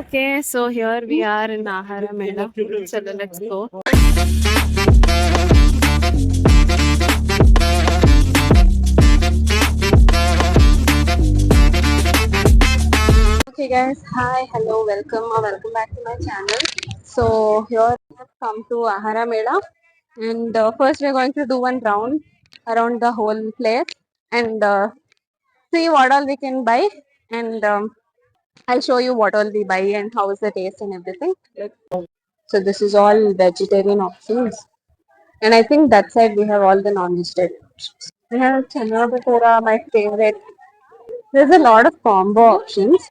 Okay, so here we are in Ahara Mela. Chalo, let's go. Okay, guys, hi, hello, welcome or welcome back to my channel. So here we have come to Ahara Mela, and first we're going to do one round around the whole place and see what all we can buy, and I'll show you what all we buy and how is the taste and everything. So this is all vegetarian options. And I think that side we have all the non-vegetarian. We have chana bhatura, my favorite. There's a lot of combo options.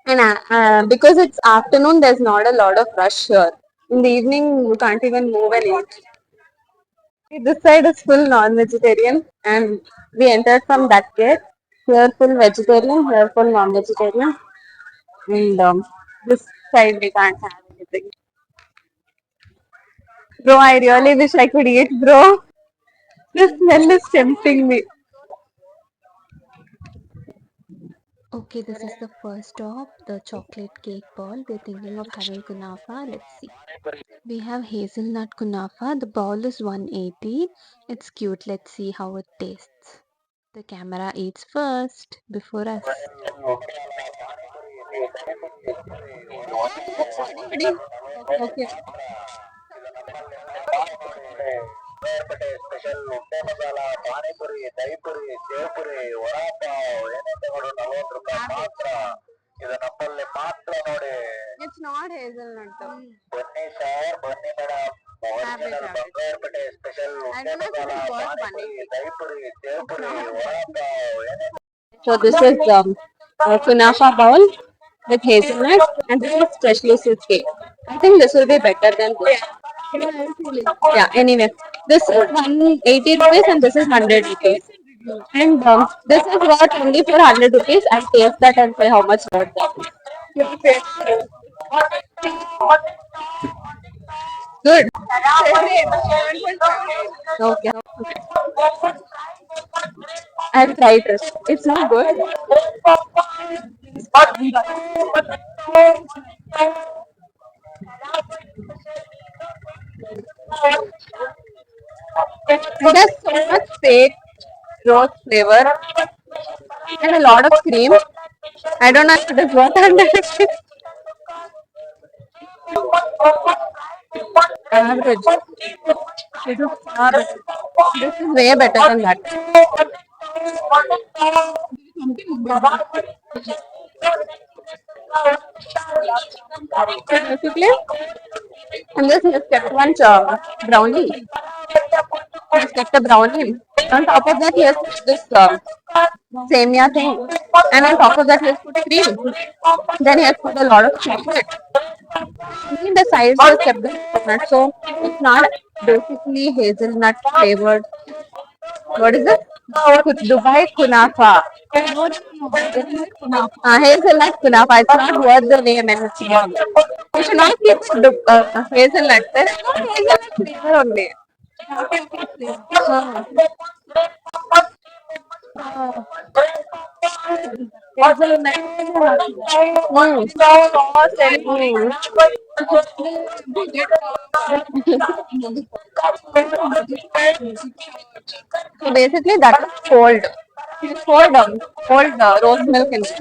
And because it's afternoon, there's not a lot of rush here. In the evening, you can't even move and eat. This side is full non-vegetarian, and we entered from that gate. Here full vegetarian, here full non-vegetarian, and this side we can't have anything. Bro, I really wish I could eat, bro. The smell is tempting me. Okay, this is the first stop, the chocolate cake ball. We're thinking of having kunafa. Let's see. We have hazelnut kunafa. The ball is 180. It's cute. Let's see how it tastes. The camera eats first before us. Okay. It's not hazelnut. Habit, habit. I don't know if it is worth 180. So this is kunafa bowl with hazelnut, and this is freshly sweet cake. I think this will be better than this. Yeah. Anyway, this is 180 rupees, and this is 100 rupees. And this is what only for 100 rupees. I'll taste that and say how much worth that is. Good. Okay. I've tried it. It's not good. It has so much fake rose flavor and a lot of cream. I don't know if it is worth 100 rupees. Average. This is far better. This is way better than that. Basically, and this has kept one brownie. He's kept a brownie. On top of that, he has put this semia thing. And on top of that, he has put cream. Then he has put a lot of chocolate. In the sides, he has kept the hazelnut. So it's not basically hazelnut flavored. What is it? Dubai Kunafa. Hazelnut Kunafa. It's not worth the name and it's wrong. You should not keep hazelnut. There's no hazelnut flavor only. Uh, hazelnut. So basically, that is cold. Cold rose milk in it.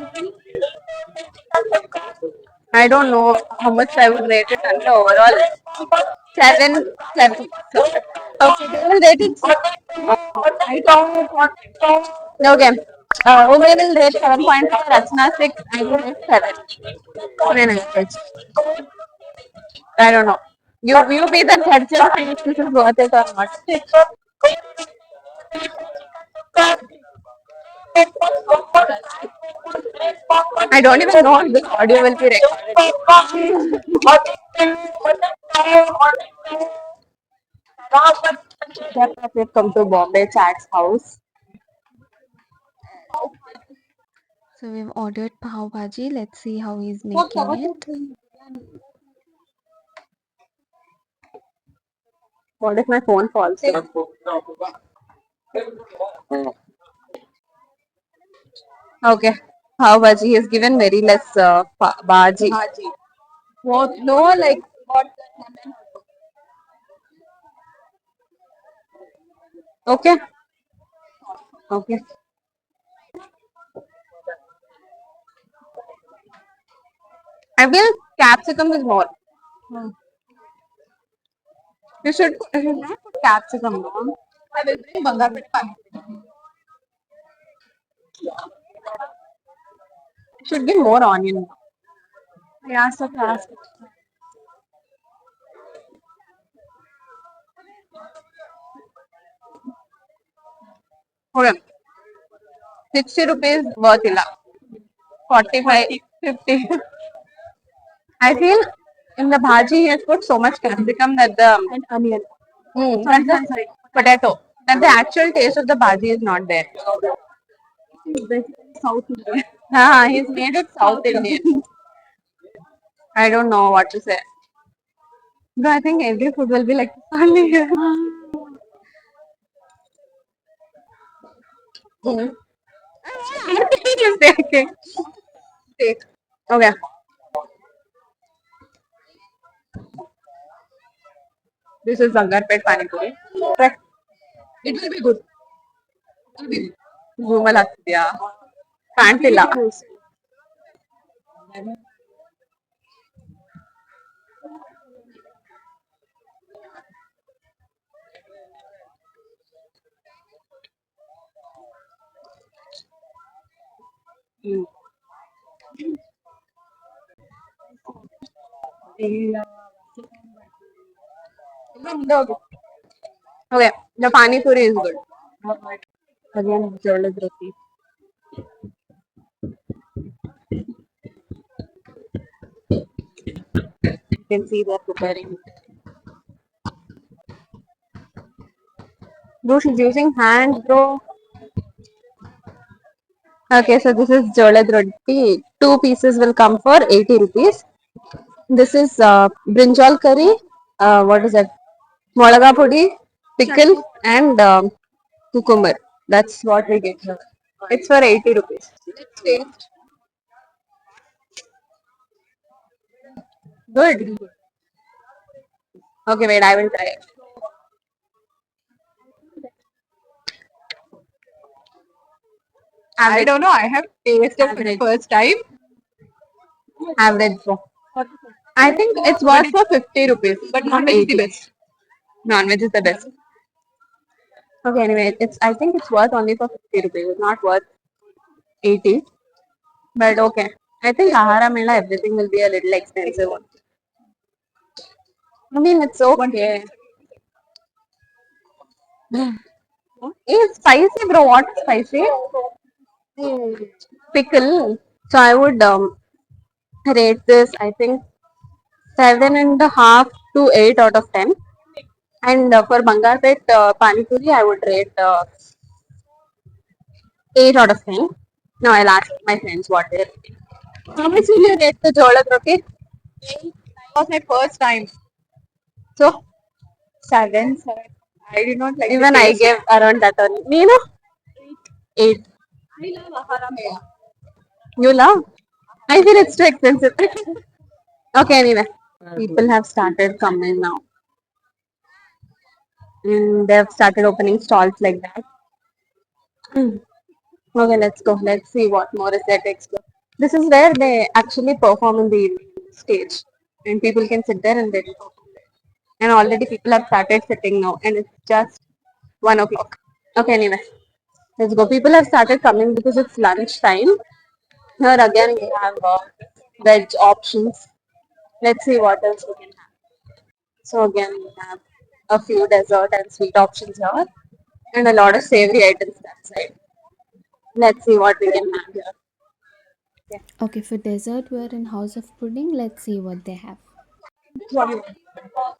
I don't know how much I would rate it under overall. Seven, seven. Okay, they will rate it. I don't know. Okay. Ume will rate 7.5, Rachna 6, I will rate 7. On an average. I don't know. You be the judge and if this is worth it or not. I don't even know if this audio will be recorded. We've come to Bombay Chat's house. So we've ordered pav bhaji. Let's see how he's making it. What if my phone falls down? Okay. Pav Bhaji. He has given very less bhaji. What? No, like what? Okay. Okay. I feel capsicum is more. Hmm. You should not put capsicum, no? I will bring Bangalore pani. Should be more onion. Yeah, so fast. Okay. 60 rupees worth illa. 45, 50. I feel in the bhaji he has put so much capsicum that the and onion. Sorry, sorry, sorry. Potato. That the actual taste of the bhaji is not there. He's basically South Indian. He's made it South Indian. I don't know what to say. But I think every food will be like only here. Mm. Just take. Take. Okay. This is Zangarpet Pani Puri. Correct. It will be good. It will be Gumal ಆಗ್ತಿದ್ಯಾ ಕಾಣ್ತಿಲ್ಲ ಹ್ಮ್. ಇಲ್ಲ. ಇಲ್ಲ, ಮುಂದೆ ಹೋಗು. Okay, the pani puri is good. Again, jolad roti. You can see they're preparing. Bro, she's using hands, bro. Okay, so this is jolad roti. Two pieces will come for 80 rupees. This is brinjal curry. What is that? Molaga pudi, pickle, and cucumber. That's what we get here. It's for 80 rupees. Let's taste. Good. Okay, wait, I will try it. I don't know. I have tasted for the first time. Average. So. I think it's worth for 50 rupees. But non-veg is the best. Non-veg is the best. Okay, anyway, it's I think it's worth only for 50 rupees. It's not worth 80. But okay. I think Ahara Mela everything will be a little expensive. I mean, it's okay. It's spicy, bro. What is spicy? Pickle. So I would rate this, I think, 7.5 to 8 out of 10. And for Bangalpet Pani Puri, I would rate 8 out of 10. Now I'll ask my friends what they're rating. How much will you rate the Jolad Roti? It was my first time. So, 7. 7. I did not like even I gave around that only. You know? 8. I love Ahara Mela. You love? I feel it's too expensive. Okay, anyway. People have started coming now. And they've started opening stalls like that. Okay, let's go. Let's see what more is there to explore. This is where they actually perform in the stage, and people can sit there and they will perform there. And already people have started sitting now, and it's just 1 o'clock. Okay, anyway, let's go. People have started coming because it's lunch time. Here again, we have veg options. Let's see what else we can have. So again, we have a few dessert and sweet options here, and a lot of savory items that side. Let's see what we can have here. Yeah. Okay, for dessert, we're in House of Pudding. Let's see what they have. What do you want?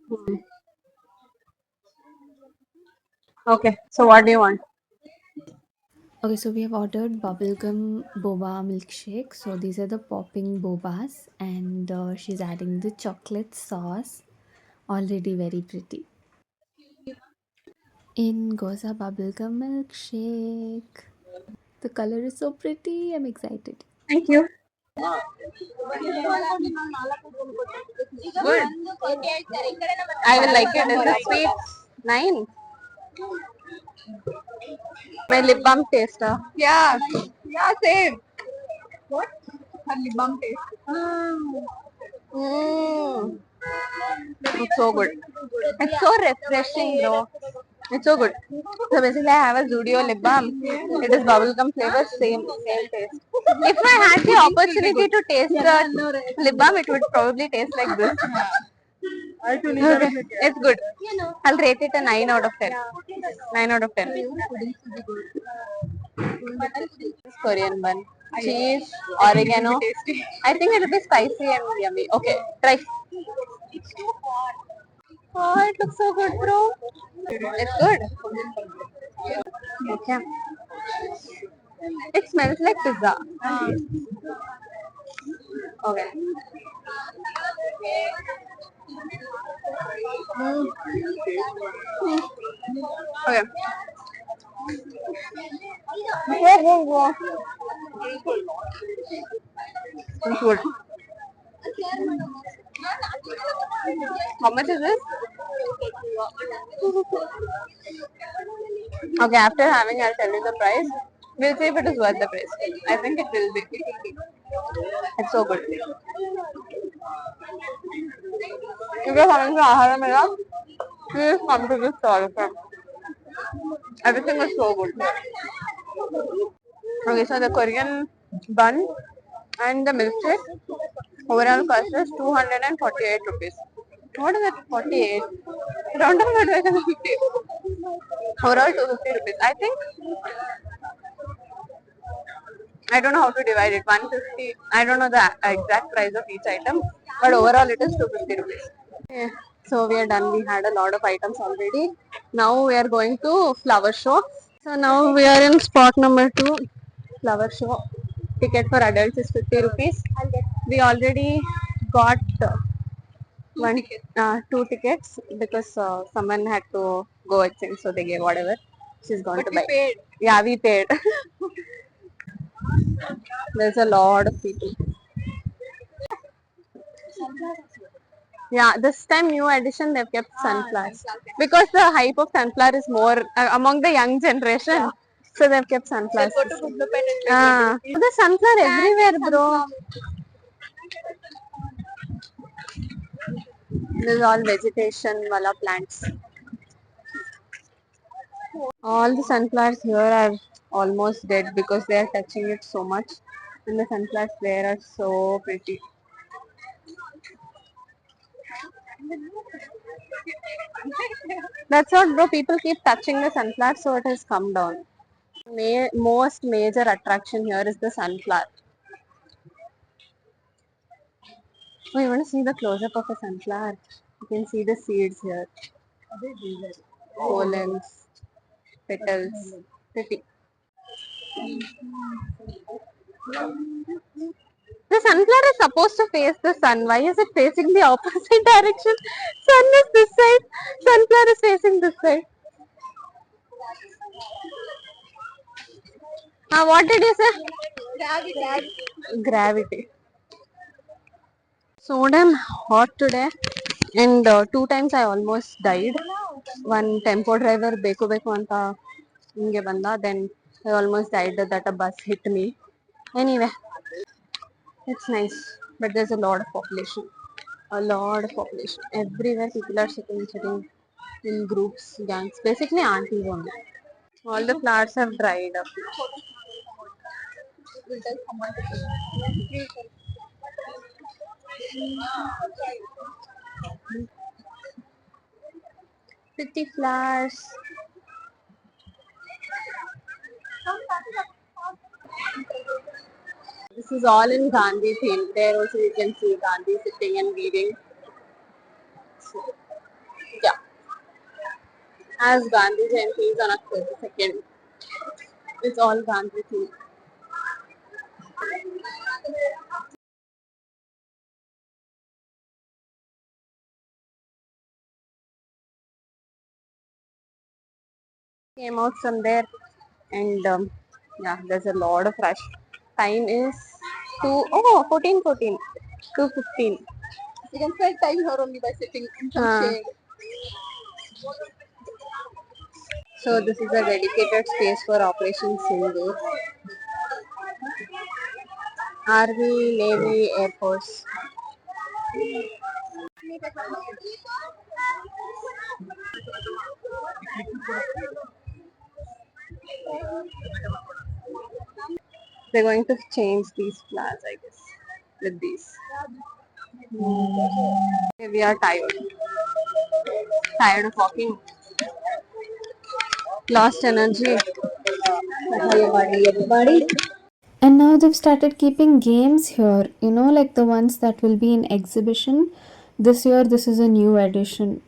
Hmm. Okay, so what do you want? Okay, so we have ordered bubblegum boba milkshake. So these are the popping bobas, and she's adding the chocolate sauce. Already very pretty. In goes a bubblegum milkshake. The color is so pretty. I'm excited. Thank you. Good. I will like it. Is it sweet? 9. My lip balm taster. Yeah, yeah, same. What? Her lip balm taste. Mm. It's so good. It's so refreshing, though. It's so good. So basically, I have a Zudio lip balm. It is bubblegum flavor, same taste. If I had the opportunity to taste the lip balm, it would probably taste like this. Okay, it's good. I'll rate it a 9 out of 10. 9 out of 10. Korean bun. Cheese, oregano. I think it will be spicy and yummy. Okay, try. Oh, it looks so good, bro. It's good. Okay. It smells like pizza. Okay. Mm. Okay. Whoa, whoa, whoa. It's good. How much is this? Okay, after having, I'll tell you the price. We'll see if it is worth the price. I think it will be. It's so good. If you're coming to Ahara Mela, please come to this stall. Okay? Everything is so good. Okay, so the Korean bun and the milkshake overall cost is 248 rupees. What is it? 48. Round about like 50. Overall 250 rupees. I think I don't know how to divide it. 150. I don't know the exact price of each item, but overall it is 250 rupees. Okay, so we are done. We had a lot of items already. Now we are going to flower show. So now we are in spot number 2, flower show. Ticket for adults is 50 rupees. We already got two tickets because someone had to go exchange, so they gave whatever. She's going But to we buy. paid. Yeah, we paid. There's a lot of people. Yeah, this time new edition they've kept sunflowers because the hype of sunflower is more among the young generation. So they've kept sunflowers. Go to Gundlupet and Ah, the sunflower everywhere, bro. This is all vegetation, wala plants. All the sunflowers here are almost dead because they are touching it so much. And the sunflowers there are so pretty. That's what, bro. People keep touching the sunflower, so it has come down. Most major attraction here is the sunflower. Oh, you want to see the close-up of a sunflower? You can see the seeds here. Pollens, petals. Pretty. The sunflower is supposed to face the sun. Why is it facing the opposite direction? Sun is this side. Sunflower is facing this side. What did you say? Gravity. Gravity. So damn hot today, and 2 times I almost died. One tempo driver ಬೇಕು ಬೇಕು ಅಂತ ಹಿಂಗೆ ಬಂದ, then I almost died that a bus hit me. Anyway, it's nice, but there's a lot of population. A lot of population. Everywhere people are sitting in groups, gangs. Basically aunties only. All the flowers have dried up. Pretty flowers. This is all in Gandhi theme. There also you can see Gandhi sitting and reading. So, yeah. As Gandhi Jayanti is on October 2nd. It's all Gandhi theme. Came out from there, and yeah, there's a lot of rush. Time is 14. 2:15. You can spend time here only by sitting in some shade. So this is a dedicated space for Operation Sindoor. Army, Navy, Air Force. They're going to change these flags, I guess, with these. Okay, we are tired. Tired of walking. Lost energy. Everybody. And now they've started keeping games here, like the ones that will be in exhibition. This year, this is a new addition.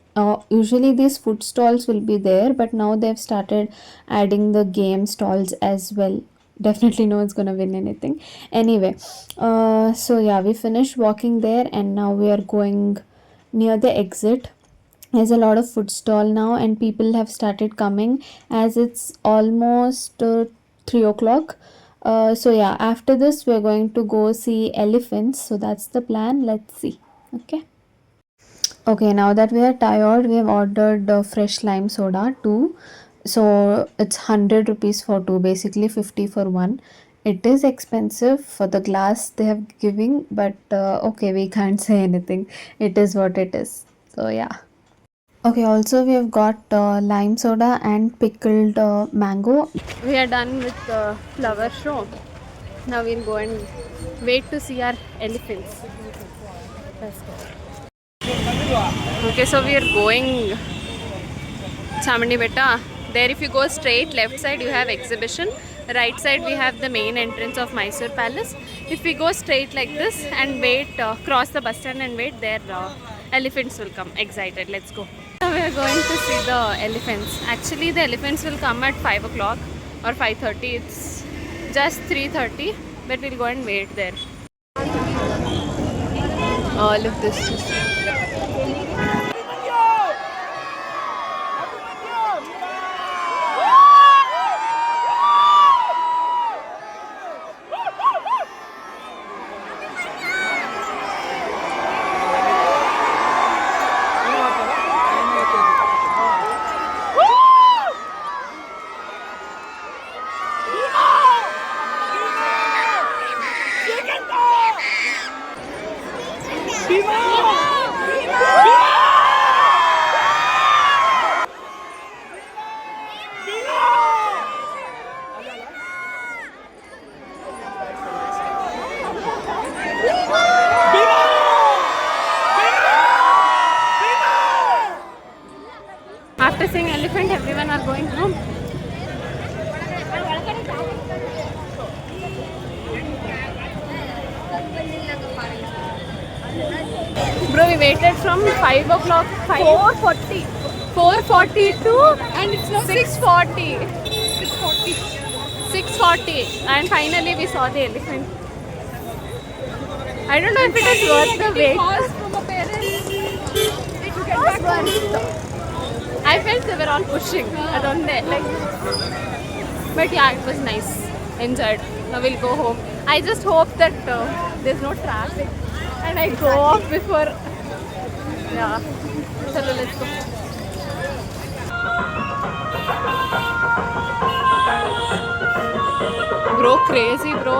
Usually, these food stalls will be there, but now they've started adding the game stalls as well. Definitely, no one's gonna win anything. Anyway, so yeah, we finished walking there, and now we are going near the exit. There's a lot of food stall now, and people have started coming as it's almost 3 o'clock. So yeah, after this we're going to go see elephants, so that's the plan. Let's see. Okay, now that we are tired, we have ordered fresh lime soda too. So it's 100 rupees for two, basically 50 for one. It is expensive for the glass they have giving, but okay, we can't say anything. It is what it is. So yeah. Okay, also we have got lime soda and pickled mango. We are done with the flower show. Now we'll go and wait to see our elephants. Let's go. Okay, so we are going Chamandi Betta. There, if you go straight, left side you have exhibition. Right side we have the main entrance of Mysore Palace. If we go straight like this and wait, cross the bus stand and wait, there elephants will come. Excited. Let's go. Now we are going to see the elephants. Actually, the elephants will come at 5 o'clock or 5:30. It's just 3:30, but we'll go and wait there. Oh, look this. After seeing elephant, everyone are going home. Bro, we waited from 5 o'clock, 4:40. 4:40 to and it's now 6:40. 6:40 and finally we saw the elephant. I don't know if it is worth the wait. From a parent. I felt they were all pushing around there, like. But yeah, it was nice. Enjoyed. Now we'll go home. I just hope that there's no traffic and I go off before. Yeah. So let's go. Bro, crazy, bro.